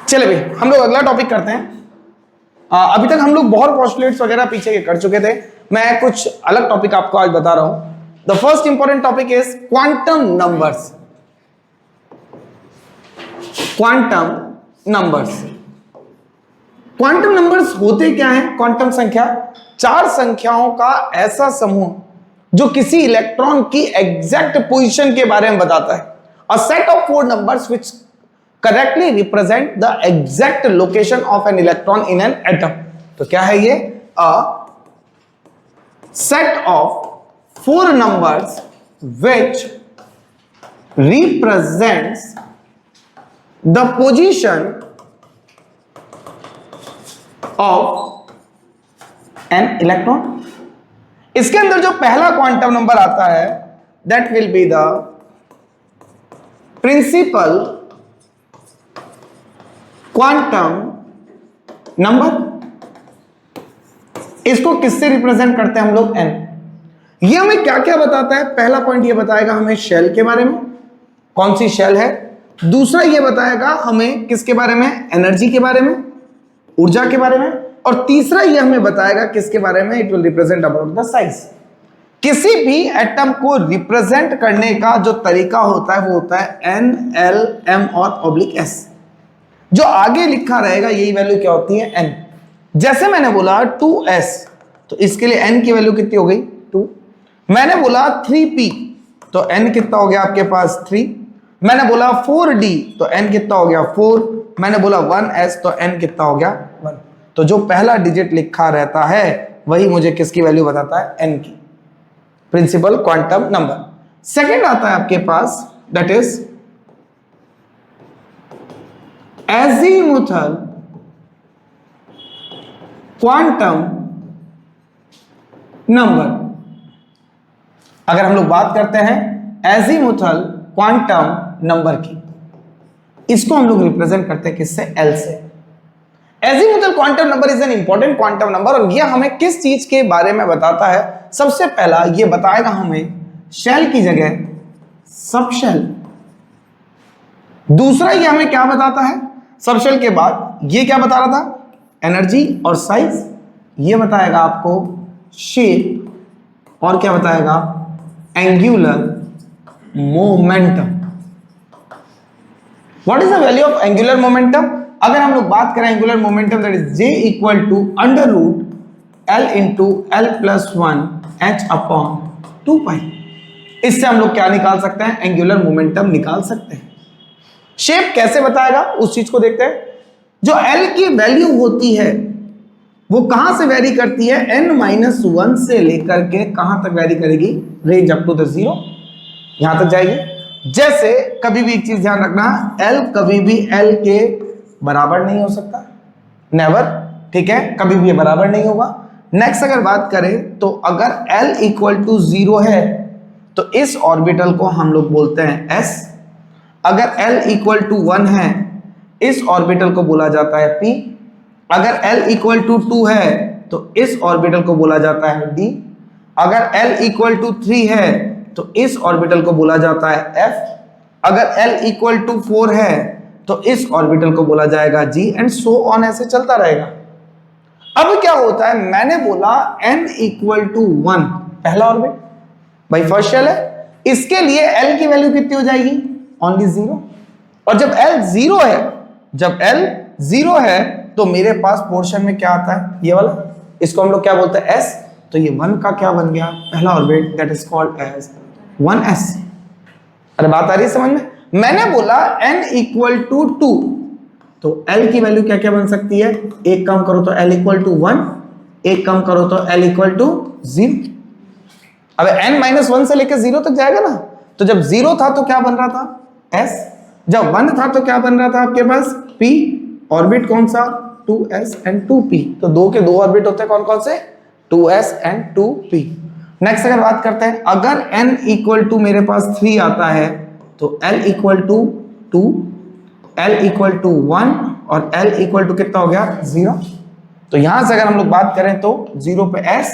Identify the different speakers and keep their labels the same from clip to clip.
Speaker 1: चले भाई हम लोग अगला टॉपिक करते हैं। अभी तक हम लोग बहुत पोस्टुलेट्स वगैरह पीछे के कर चुके थे, मैं कुछ अलग टॉपिक आपको आज बता रहा हूं। The first important topic is quantum numbers. Quantum numbers, quantum numbers होते क्या हैं? क्वांटम संख्या चार संख्याओं का ऐसा समूह जो किसी इलेक्ट्रॉन की एग्जैक्ट पोजीशन के बारे में बताता है। A set of four numbers which correctly represent the exact location of an electron in an atom. तो क्या है ये? A set of four numbers which represents the position of an electron. इसके अंदर जो पहला क्वांटम नंबर आता है that will be the principal quantum number. इसको किससे रिप्रेजेंट करते हैं हम लोग? एन। ये हमें क्या क्या बताता है? पहला पॉइंट ये बताएगा हमें शेल के बारे में, कौन सी शेल है। दूसरा ये बताएगा हमें किसके बारे में? एनर्जी के बारे में, ऊर्जा के बारे में। और तीसरा ये हमें बताएगा किसके बारे में? It will represent about the size. किसी भी एटम को रिप्रेजेंट करने का जो तरीका होता है वो होता है एन, एल, एम और ऑब्लिक एस। जो आगे लिखा रहेगा यही वैल्यू क्या होती है? एन। जैसे मैंने बोला 2s, तो इसके लिए n की वैल्यू कितनी हो गई? 2। मैंने बोला 3p, तो n कितना हो गया आपके पास? 3। मैंने बोला 4d, तो n कितना हो गया? 4। मैंने बोला 1s, तो n कितना हो गया? 1। तो जो पहला डिजिट लिखा रहता है वही मुझे किसकी वैल्यू बताता है? n की, प्रिंसिपल क्वांटम नंबर। सेकंड आता है आपके पास that is azimuthal quantum number. अगर हम लोग बात करते हैं एजीमुथल क्वांटम नंबर की, इसको हम लोग रिप्रेजेंट करते हैं किससे? एल से। Azimuthal quantum number is an important quantum number और यह हमें किस चीज के बारे में बताता है? सबसे पहला यह बताएगा हमें शेल की जगह सब शेल। दूसरा ये हमें क्या बताता है? सब शेल के बाद ये क्या बता रहा था? एनर्जी और साइज। ये बताएगा आपको शेप और क्या बताएगा? Angular momentum. What is the value of angular momentum? अगर हम लोग बात करें angular momentum that is J equal to under root L into L plus 1 H upon 2 pi. इससे हम लोग क्या निकाल सकते हैं? एंगुलर मोमेंटम निकाल सकते हैं। शेप कैसे बताएगा उस चीज को देखते हैं। जो L की वैल्यू होती है वो कहां से वेरी करती है? n-1 से लेकर के कहां तक वेरी करेगी? रेंज अप टू द 0, यहां तक जाएगी। जैसे कभी भी एक चीज ध्यान रखना, L कभी भी L के बराबर नहीं हो सकता, नेवर, ठीक है, कभी भी ये बराबर नहीं होगा। नेक्स्ट अगर बात करें तो अगर L इक्वल टू 0 है तो इस ऑर्बिटल को हम लोग बोलते हैं S। अगर L इक्वल टू 1 है इस ऑर्बिटल को बोला जाता है P। अगर L इक्वल टू 2 है तो इस ऑर्बिटल को बोला जाता है D। अगर L इक्वल टू 3 है तो इस ऑर्बिटल को बोला जाता है F। अगर L इक्वल टू 4 है तो इस ऑर्बिटल को बोला जाएगा G एंड सो ऑन, ऐसे चलता रहेगा। अब क्या होता है? मैंने बोला n इक्वल टू 1 पहला ऑर्बिट, भाई फर्स्ट शेल है, इसके लिए L की वैल्यू कितनी हो जाएगी? ओनली 0। और जब L 0 है, जब L 0 है तो मेरे पास पोर्शन में क्या आता है? ये वाला, इसको हम लोग क्या बोलते हैं? S। तो ये 1 का क्या बन गया? पहला orbit, that is called as 1s। अरे बात आ रही है समझ में? मैंने बोला n इक्वल टू 2, तो L की वैल्यू क्या क्या बन सकती है? एक कम करो तो L इक्वल टू 1, एक कम करो तो L इक्वल टू 0। अब n-1 से लेकर 0 तक जाएगा ना, तो जब 0 था तो क्या बन रहा था? S। जब 1 था तो क्या बन रहा था आपके पास? P। ऑर्बिट कौन सा? 2s and 2p। तो दो के दो ऑर्बिट होते हैं, कौन कौन से? 2s and 2p। नेक्स्ट अगर बात करते हैं, अगर n इक्वल टू मेरे पास 3 आता है तो L equal to 2, L equal to 1 और L इक्वल टू कितना हो गया? 0। तो यहां से अगर हम लोग बात करें तो 0 पे S,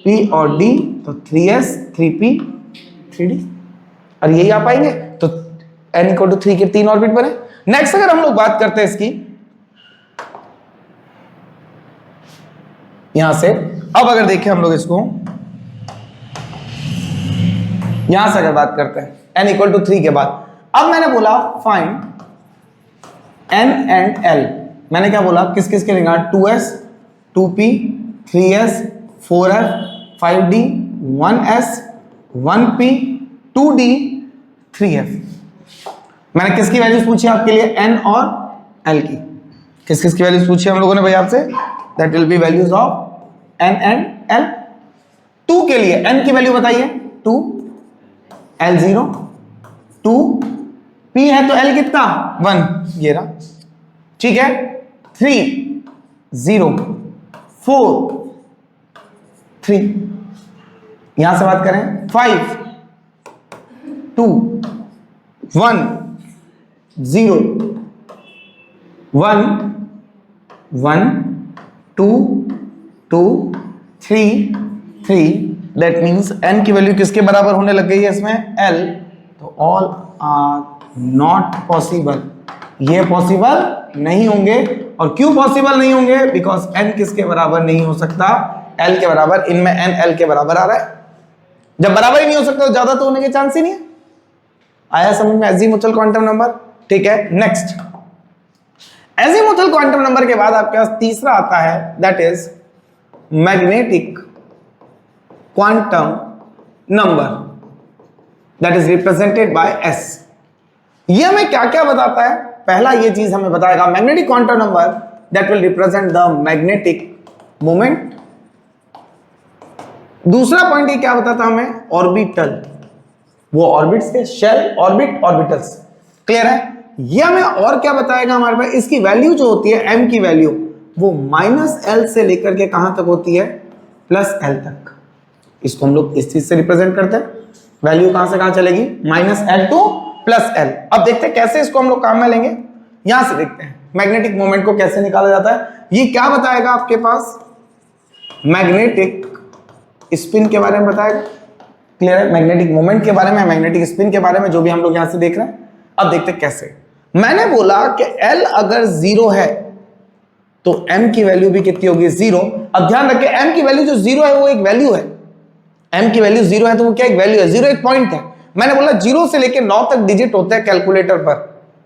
Speaker 1: P और D, तो 3S, 3P, 3D, और यही आ पाएंगे। तो n इक्वल टू 3 के 3 ऑर्बिट बने। नेक्स्ट अगर हम लोग बात करते हैं इसकी यहां से। अब अगर देखें हम लोग इसको यहां से अगर बात करते हैं n इक्वल टू 3 के बाद, अब मैंने बोला फाइंड n एंड l। मैंने क्या बोला, किस किस के regard, 2s 2p 3s 4f 5d 1s 1p 2d 3f। मैंने किसकी वैल्यूज पूछी आपके लिए, n और l की। किस किस की वैल्यूज पूछी हम लोगों ने भाई आपसे, that will B values of n and l। 2 के लिए n की वैल्यू बताइए, 2 l0 2 p है तो l कितना 1, ये रहा, ठीक है। 3 0 4 3, यहां से बात करें 5 2 1 0 1 1 2 2 3 3। दैट मीन्स n की वैल्यू किसके बराबर होने लग गई है इसमें, l। तो ऑल आर नॉट पॉसिबल, ये पॉसिबल नहीं होंगे। और क्यों पॉसिबल नहीं होंगे, बिकॉज n किसके बराबर नहीं हो सकता, l के बराबर। इनमें n l के बराबर आ रहा है, जब बराबर ही नहीं हो सकता तो ज्यादा तो होने के चांस ही नहीं है। आया समझ में एजीमुथल क्वांटम नंबर, ठीक है। नेक्स्ट एजीमुथल क्वांटम नंबर के बाद आपके पास तीसरा आता है, that is magnetic quantum number, that is represented by s। ये हमें क्या क्या बताता है, पहला ये चीज हमें बताएगा magnetic quantum number that will represent the magnetic moment. दूसरा पॉइंट ये क्या बताता हमें, ऑर्बिटल, वो ऑर्बिट्स के शेल ऑर्बिट ऑर्बिटल्स, क्लियर है। ये हमें और क्या बताएगा, हमारे पास इसकी वैल्यू जो होती है m की वैल्यू, वो -l से लेकर के कहां तक होती है, +l तक। इसको हम लोग इस चीज से रिप्रेजेंट करते हैं, वैल्यू कहां से कहां चलेगी, -l टू +l। अब देखते हैं कैसे इसको हम लोग काम में लेंगे। यहां से देखते हैं मैग्नेटिक मोमेंट को कैसे निकाला जाता है। ये क्या बताएगा आपके पास, मैग्नेटिक स्पिन के बारे में बताएगा, क्लियर है। मैग्नेटिक मोमेंट के बारे में, मैग्नेटिक स्पिन के बारे में, जो भी हम लोग यहां से देख रहे हैं। अब देखते हैं कैसे। मैंने बोला कि L अगर 0 है तो M की वैल्यू भी कितनी होगी, 0। अब ध्यान रखें M की वैल्यू जो 0 है वो एक वैल्यू है, M की वैल्यू 0 है तो वो क्या एक वैल्यू है, 0 एक पॉइंट है। मैंने बोला 0 से लेकर 9 तक डिजिट होते हैं कैलकुलेटर पर,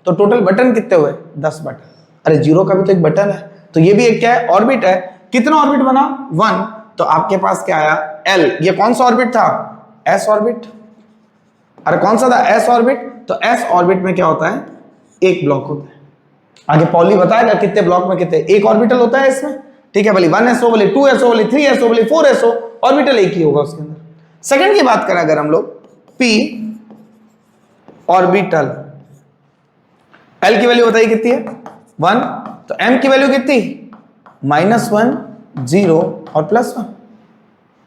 Speaker 1: तो टोटल बटन कितने हुए, 10 बटन। अरे 0 का भी तो एक बटन है, तो ये भी एक क्या है, ऑर्बिट है। कितना ऑर्बिट बना, 1। तो आपके पास क्या आया, L। ये कौन सा ऑर्बिट था, S ऑर्बिट। अरे कौन सा था, S ऑर्बिट। तो S ऑर्बिट में क्या होता है, एक ब्लॉक होता है। आगे पॉली बताएगा कितने ब्लॉक में कितने, एक ऑर्बिटल होता है इसमें, ठीक है। भले 1s भले 2s भले 3s भले 4s, ऑर्बिटल एक ही होगा उसके अंदर। सेकंड की बात करें अगर हम लोग, p ऑर्बिटल, L की वैल्यू बताइए कितनी है, 1। तो M की वैल्यू कितनी, -1 0 और +1।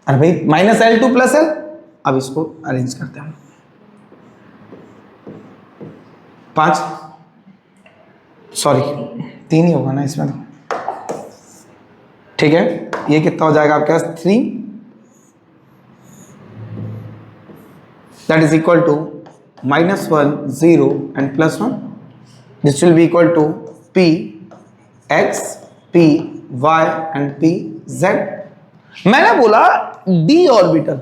Speaker 1: अरे भाई -l टू +l। अब इसको अरेंज करते हैं, 5 सॉरी 3 ही होगा ना इसमें तो, ठीक है। ये कितना हो जाएगा आपके पास, 3, that is equal to -1 0 and +1। This will be equal to p x p y and p z। मैंने बोला d ऑर्बिटल,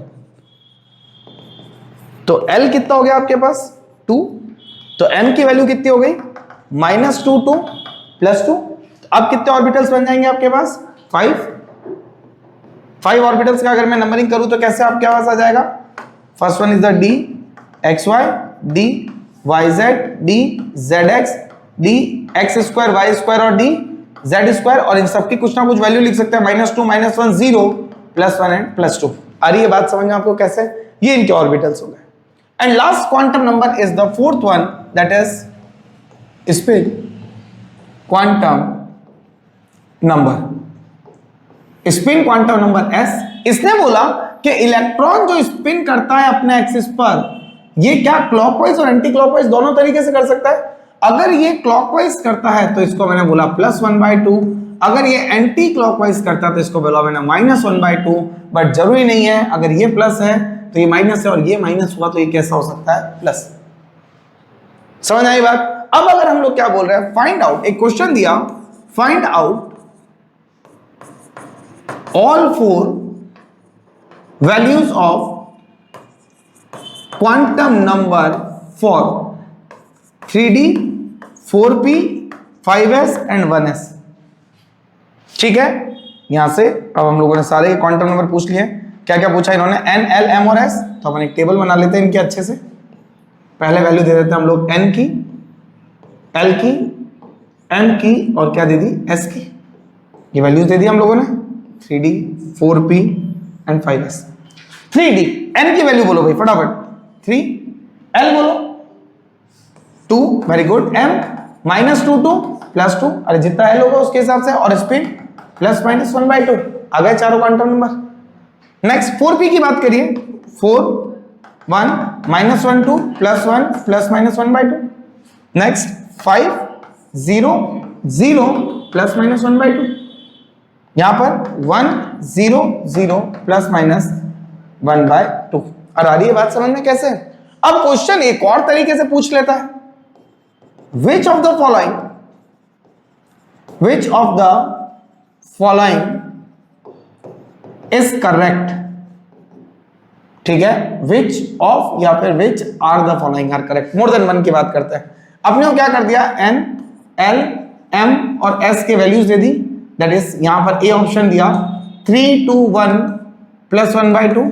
Speaker 1: तो L कितना हो गया आपके पास, 2। तो M की वैल्यू कितनी हो गई, -2 टू +2। अब कितने ऑर्बिटल्स बन जाएंगे आपके पास, 5 ऑर्बिटल्स का अगर मैं नंबरिंग करूं तो कैसे आपके पास आ जाएगा। First one is the d xy, d yz, d zx, d x2 y2 और d z2। और इन सबकी कुछ ना कुछ वैल्यू लिख सकते हैं, -2 -1 0 +1 एंड +2। आ रही है बात समझ में आपको कैसे, ये इनके ऑर्बिटल्स हो गए। And last quantum number is the fourth one, that is spin quantum number. Spin quantum number s। इसने बोला कि इलेक्ट्रॉन जो स्पिन करता है अपने एक्सिस पर, ये क्या क्लॉकवाइज और एंटी क्लॉकवाइज दोनों तरीके से कर सकता है। अगर ये क्लॉकवाइज करता है तो इसको मैंने बोला +1/2, अगर ये एंटी क्लॉकवाइज करता है तो इसको बोला मैंने -1/2। बट जरूरी नहीं है, अगर ये प्लस है तो ये माइनस है, और ये माइनस हुआ तो ये कैसा हो सकता है, प्लस। समझ आई बात। अब अगर हम लोग क्या बोल रहे हैं, फाइंड आउट, एक क्वेश्चन दिया, find out all four values of quantum number for 3D, 4P, 5S and 1S। ठीक है, यहां से अब हम लोगों ने सारे क्वांटम नंबर पूछ लिए। क्या क्या पूछा इन्होंने, N, L, M और S। तो अपन एक टेबल बना लेते हैं इनके अच्छे से। पहले वैल्यू दे देते हैं हम लोग N की, L की, M की और क्या दे दी, S की। ये वैल्यूज दे दी हम लोगों ने 3D, 4P and 5S। 3D N की वैल्यू बोलो भाई फटाफट, 3, L बोलो 2, वेरी गुड, M -2 2 +2, अरे जितना L होगा उसके हिसाब से, और स्पीड ±1/2। आ गए चारों क्वांटम नंबर। नेक्स्ट 4P की बात करिए, 4 1 -1 2 +1 ±1/2। नेक्स्ट 5 0 0 ±1/2। यहां पर 1 0 0 ±1/2। और आ रही है बात समझ में कैसे। अब क्वेश्चन एक और तरीके से पूछ लेता है, which of the following is correct. ठीक है, विच ऑफ या फिर which are the following are correct. More than 1 की बात करते हैं। अपने को क्या कर दिया, N, L, M और S के values they the. That is यहां पर ए ऑप्शन दिया 3 2 1 +1/2,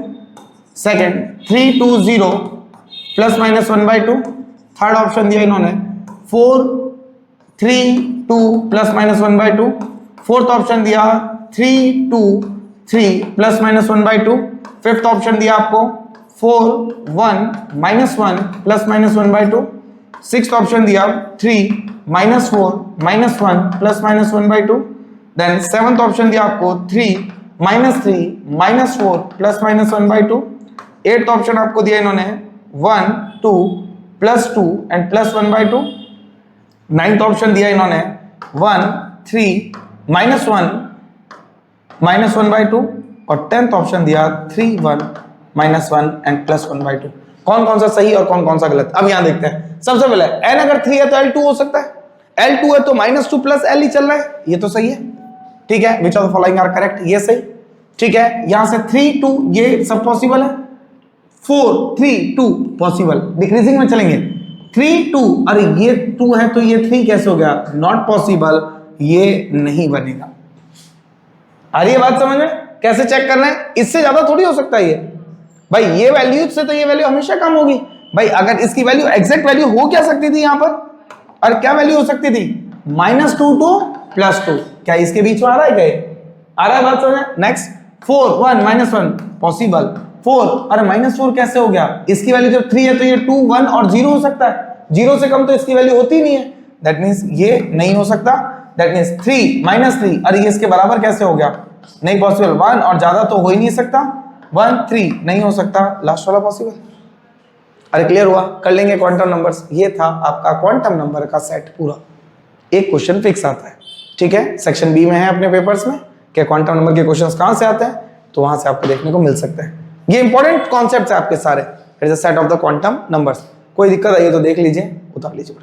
Speaker 1: सेकेंड 3 2 0 ±1/2, थर्ड ऑप्शन दिया इन्होंने 4 3 2 ±1/2, फोर्थ ऑप्शन दिया 3 2 3 ±1/2, फिफ्थ ऑप्शन दिया आपको 4 1 -1 ±1/2, सिक्स्थ ऑप्शन दिया 3 -4 -1 ±1/2, देन सेवंथ ऑप्शन दिया आपको 3 -3 -4 ±1/2, एट्थ ऑप्शन आपको दिया इन्होंने 1 2 +2 एंड +1/2, नाइन्थ ऑप्शन दिया इन्होंने 1 3 -1 -1/2 और 10th ऑप्शन दिया 3 1 -1 एंड +1/2। कौन कौन सा सही और कौन कौन सा गलत, अब यहां देखते हैं। सबसे पहले n अगर 3 है तो L2 हो सकता है, L2 है तो -2 + L ही चल रहा है, ये तो सही है। ठीक है, which of the following are correct, ये सही। ठीक है, यहां से 3 2 ये सब पॉसिबल है, 4 3 2 पॉसिबल, डिक्रीजिंग में चलेंगे 3 2, अरे ये 2 है तो ये 3 कैसे हो गया, नॉट पॉसिबल, ये नहीं बनेगा। आ रही है बात समझ में, कैसे चेक करना है, इससे ज्यादा थोड़ी हो सकता है ये भाई, ये वैल्यू से तो ये वैल्यू हमेशा कम होगी भाई। अगर इसकी वैल्यू एग्जैक्ट वैल्यू हो क्या सकती थी यहां पर, और क्या वैल्यू हो सकती थी, -2 to +2, क्या इसके बीच में आ रहा है, क्या आ रहा है बात समझ में। नेक्स्ट 4 1 -1 पॉसिबल, 4 अरे -4 कैसे हो गया, इसकी वैल्यू जब 3 है तो ये 2 1 और 0 हो सकता है, 0 से कम तो इसकी वैल्यू होती नहीं है, दैट मींस ये नहीं हो सकता। दैट मींस 3 -3, अरे ये इसके बराबर कैसे हो गया, नहीं पॉसिबल, 1 और ज्यादा तो हो ही नहीं सकता, 1 3 नहीं हो सकता, लास्ट वाला पॉसिबल। अरे क्लियर हुआ, कर लेंगे क्वांटम नंबर्स। ये था आपका क्वांटम नंबर का सेट पूरा, एक क्वेश्चन फिक्स आता है। ठीक है, सेक्शन बी में है अपने पेपर्स में कि क्वांटम नंबर के क्वेश्चंस कहां से आते हैं, तो वहां से आपको देखने को मिल सकता है। ये इंपॉर्टेंट कॉन्सेप्ट्स है आपके सारे, it is a set of the quantum numbers. कोई दिक्कत आई तो देख लीजिए, उतार लीजिए।